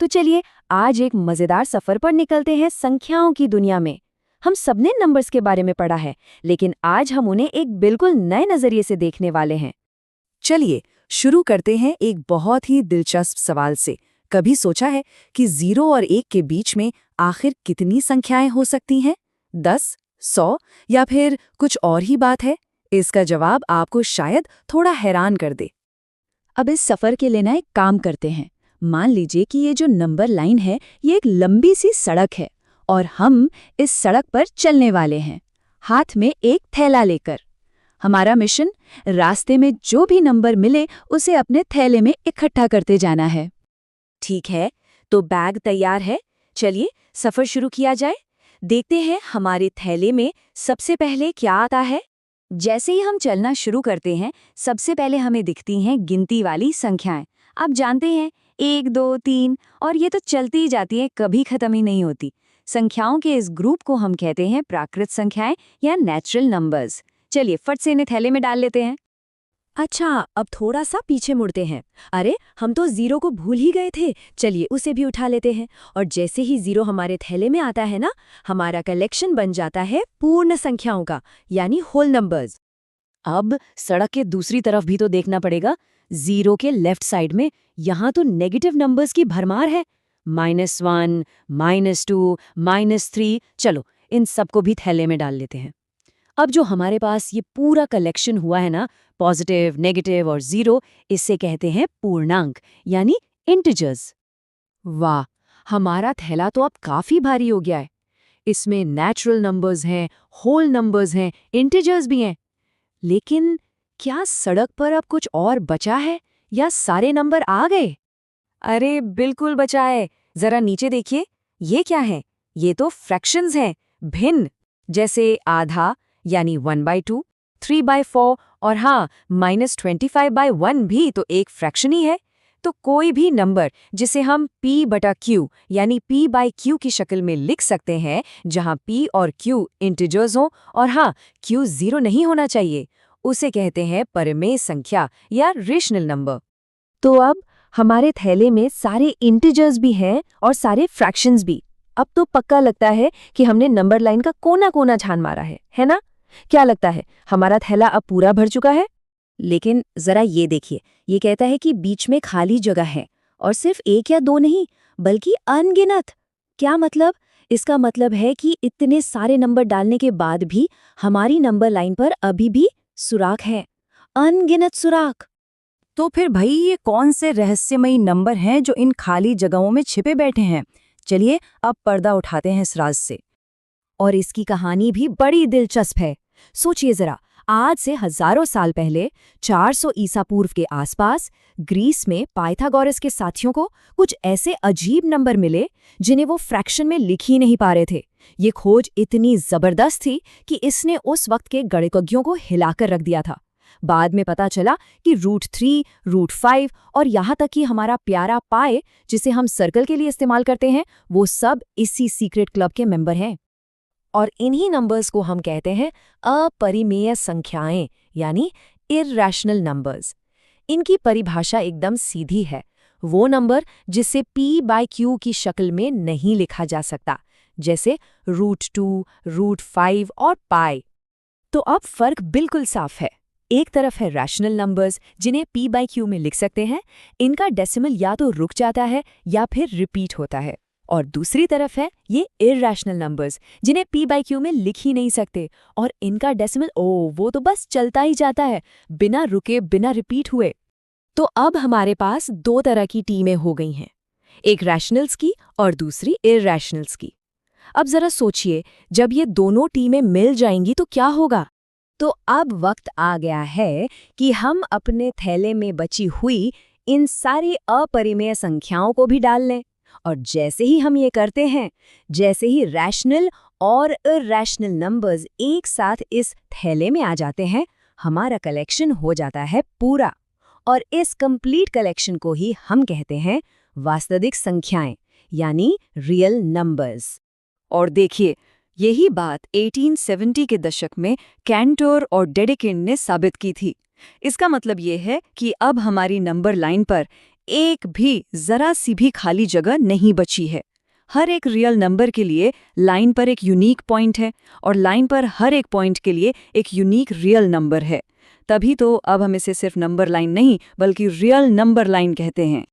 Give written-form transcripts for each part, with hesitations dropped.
तो चलिए आज एक मजेदार सफर पर निकलते हैं संख्याओं की दुनिया में। हम सबने नंबर्स के बारे में पढ़ा है, लेकिन आज हम उन्हें एक बिल्कुल नए नजरिए से देखने वाले हैं। चलिए शुरू करते हैं एक बहुत ही दिलचस्प सवाल से। कभी सोचा है कि 0 और 1 के बीच में आखिर कितनी संख्याएं हो सकती हैं? 10, 100 या फिर कुछ और ही बात है? इसका जवाब आपको शायद थोड़ा हैरान कर दे। अब इस सफर के लिए ना एक काम करते हैं। मान लीजिए कि ये जो नंबर लाइन है ये एक लंबी सी सड़क है और हम इस सड़क पर चलने वाले हैं, हाथ में एक थैला लेकर। हमारा मिशन, रास्ते में जो भी नंबर मिले उसे अपने थैले में इकट्ठा करते जाना है। ठीक है, तो बैग तैयार है। चलिए सफर शुरू किया जाए। देखते हैं हमारे थैले में सबसे पहले क्या आता है। जैसे ही हम चलना शुरू करते हैं, सबसे पहले हमें दिखती हैं गिनती वाली संख्याएं। आप जानते हैं 1, 2, 3 और ये तो चलती ही जाती है, कभी खत्म ही नहीं होती। संख्याओं के इस ग्रुप को हम कहते हैं प्राकृत संख्याएं या नेचुरल नंबर्स। चलिए फट से इन्हें थैले में डाल लेते हैं। अच्छा, अब थोड़ा सा पीछे मुड़ते हैं। अरे हम तो 0 को भूल ही गए थे। चलिए उसे भी उठा लेते हैं। और जैसे ही 0 हमारे थैले में आता है ना, हमारा कलेक्शन बन जाता है पूर्ण संख्याओं का, यानी होल नंबर्स। अब सड़क के दूसरी तरफ भी तो देखना पड़ेगा। 0 के लेफ्ट साइड में यहाँ तो नेगेटिव नंबर्स की भरमार है। -1, -2, -3। चलो इन सबको भी थैले में डाल लेते हैं। अब जो हमारे पास ये पूरा कलेक्शन हुआ है ना, पॉजिटिव, नेगेटिव और 0, इसे कहते हैं पूर्णांक यानी इंटिजर्स। वाह, हमारा थैला तो अब काफी भारी हो गया है। इसमें नेचुरल नंबर्स हैं, होल नंबर्स हैं, इंटिजर्स भी हैं। लेकिन क्या सड़क पर अब कुछ और बचा है या सारे नंबर आ गए? अरे बिल्कुल बचा है। जरा नीचे देखिए, ये क्या है? ये तो फ्रैक्शंस हैं, भिन्न। जैसे आधा यानी 1/2, 3/4 और हाँ -25/1 भी तो एक फ्रैक्शन ही है। तो कोई भी नंबर जिसे हम p/q यानी p/q की शक्ल में लिख सकते हैं, जहां p और q इंटिजर्स हों और हाँ q 0 नहीं होना चाहिए, उसे कहते हैं परिमेय संख्या या रेशनल नंबर। तो अब हमारे थैले में सारे इंटिजर्स भी हैं और सारे फ्रैक्शंस भी। अब तो पक्का लगता है कि हमने नंबर लाइन का कोना कोना छान मारा है ना? क्या लगता है, हमारा थैला अब पूरा भर चुका है? लेकिन जरा ये देखिए, ये कहता है कि बीच में खाली जगह है, और सिर्फ 1 या 2 नहीं, बल्कि अनगिनत। क्या मतलब? इसका मतलब है कि इतने सारे नंबर डालने के बाद भी हमारी नंबर लाइन पर अभी भी सुराख है, अनगिनत सुराख। तो फिर भाई ये कौन से रहस्यमयी नंबर हैं जो इन खाली जगहों में छिपे बैठे हैं? चलिए अब पर्दा उठाते हैं इस राज से। और इसकी कहानी भी बड़ी दिलचस्प है। सोचिए जरा, आज से हजारों साल पहले 400 ईसा पूर्व के आसपास ग्रीस में पाइथागोरस के साथियों को कुछ ऐसे अजीब नंबर मिले जिन्हें वो फ्रैक्शन में लिख ही नहीं पा रहे थे। ये खोज इतनी जबरदस्त थी कि इसने उस वक्त के गणितज्ञों को हिलाकर रख दिया था। बाद में पता चला कि √3, √5 और यहाँ तक कि हमारा प्यारा पाई, जिसे हम सर्कल के लिए इस्तेमाल करते हैं, वो सब इसी सीक्रेट क्लब के मेंबर हैं। और इन्हीं नंबर्स को हम कहते हैं अपरिमेय संख्याएं यानी इरैशनल नंबर्स। इनकी परिभाषा एकदम सीधी है, वो नंबर जिसे p/q की शक्ल में नहीं लिखा जा सकता, जैसे √2, √5 और पाई। तो अब फर्क बिल्कुल साफ है। एक तरफ है रैशनल नंबर्स जिन्हें p/q में लिख सकते हैं, इनका डेसिमल या तो रुक जाता है या फिर रिपीट होता है। और दूसरी तरफ है ये इरैशनल नंबर्स जिन्हें p/q में लिख ही नहीं सकते, और इनका डेसिमल वो तो बस चलता ही जाता है, बिना रुके बिना रिपीट हुए। तो अब हमारे पास 2 तरह की टीमें हो गई हैं, एक रैशनल्स की और दूसरी इरैशनल्स की। अब जरा सोचिए, जब ये दोनों टीमें मिल जाएंगी तो क्या होगा? तो अब वक्त आ गया है कि हम अपने थैले में बची हुई इन सारी अपरिमेय संख्याओं को भी डाल लें। और जैसे ही हम ये करते हैं, जैसे ही रैशनल और इरैशनल नंबर्स एक साथ इस थैले में आ जाते हैं, हमारा कलेक्शन हो जाता है पूरा। और इस कंप्लीट कलेक्शन को ही हम कहते हैं वास्तविक संख्याएं यानी रियल नंबर्स। और देखिए, यही बात 1870 के दशक में कैंटोर और डेडेकिंड ने साबित की थी। इसका मतलब ये है कि अब हमारी नंबर लाइन पर एक भी जरा सी भी खाली जगह नहीं बची है। हर एक रियल नंबर के लिए लाइन पर एक यूनिक पॉइंट है और लाइन पर हर एक पॉइंट के लिए एक यूनिक रियल नंबर है। तभी तो अब हम इसे सिर्फ नंबर लाइन नहीं बल्कि रियल नंबर लाइन कहते हैं।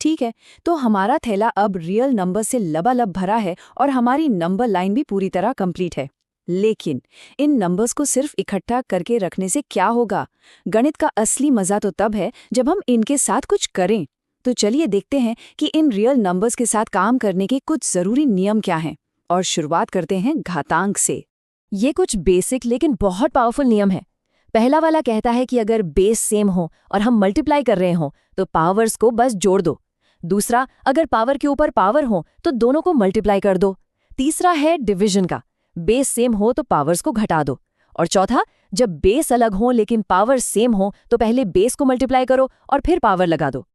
ठीक है, तो हमारा थैला अब रियल नंबर से लबालब भरा है और हमारी नंबर लाइन भी पूरी तरह कंप्लीट है। लेकिन इन नंबर्स को सिर्फ इकट्ठा करके रखने से क्या होगा? गणित का असली मजा तो तब है जब हम इनके साथ कुछ करें। तो चलिए देखते हैं कि इन रियल नंबर्स के साथ काम करने के कुछ जरूरी नियम क्या हैं। और शुरुआत करते हैं घातांक से। ये कुछ बेसिक लेकिन बहुत पावरफुल नियम है। पहला वाला कहता है कि अगर बेस सेम हो और हम मल्टीप्लाई कर रहे हो तो पावर्स को बस जोड़ दो। दूसरा, अगर पावर के ऊपर पावर हो तो दोनों को मल्टीप्लाई कर दो। तीसरा है डिवीजन का, बेस सेम हो तो पावर्स को घटा दो। और चौथा, जब बेस अलग हो लेकिन पावर सेम हो तो पहले बेस को मल्टीप्लाई करो और फिर पावर लगा दो।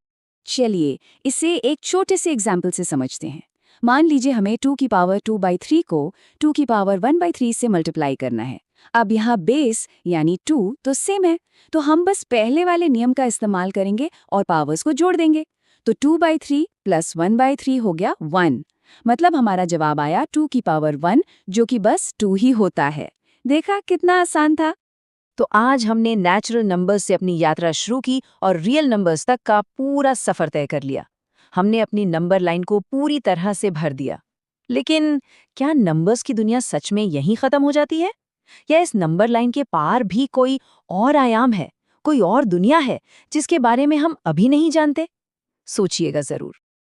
चलिए इसे एक छोटे से एग्जाम्पल से समझते हैं। मान लीजिए हमें 2 की पावर 2/3 को 2 की पावर 1/3 से मल्टीप्लाई करना है। अब यहाँ बेस यानी 2 तो सेम है, तो हम बस पहले वाले नियम का इस्तेमाल करेंगे और पावर्स को जोड़ देंगे। तो 2/3 प्लस 1/3 हो गया 1। मतलब हमारा जवाब आया 2 की पावर 1, जो कि बस 2 ही होता है। देखा कितना आसान था। तो आज हमने नेचुरल नंबर्स से अपनी यात्रा शुरू की और रियल नंबर्स तक का पूरा सफर तय कर लिया। हमने अपनी नंबर लाइन को पूरी तरह से भर दिया। लेकिन क्या नंबर्स की दुनिया सच में यहीं खत्म हो जाती है, या इस नंबर लाइन के पार भी कोई और आयाम है, कोई और दुनिया है जिसके बारे में हम अभी नहीं जानते? सोचिएगा जरूर।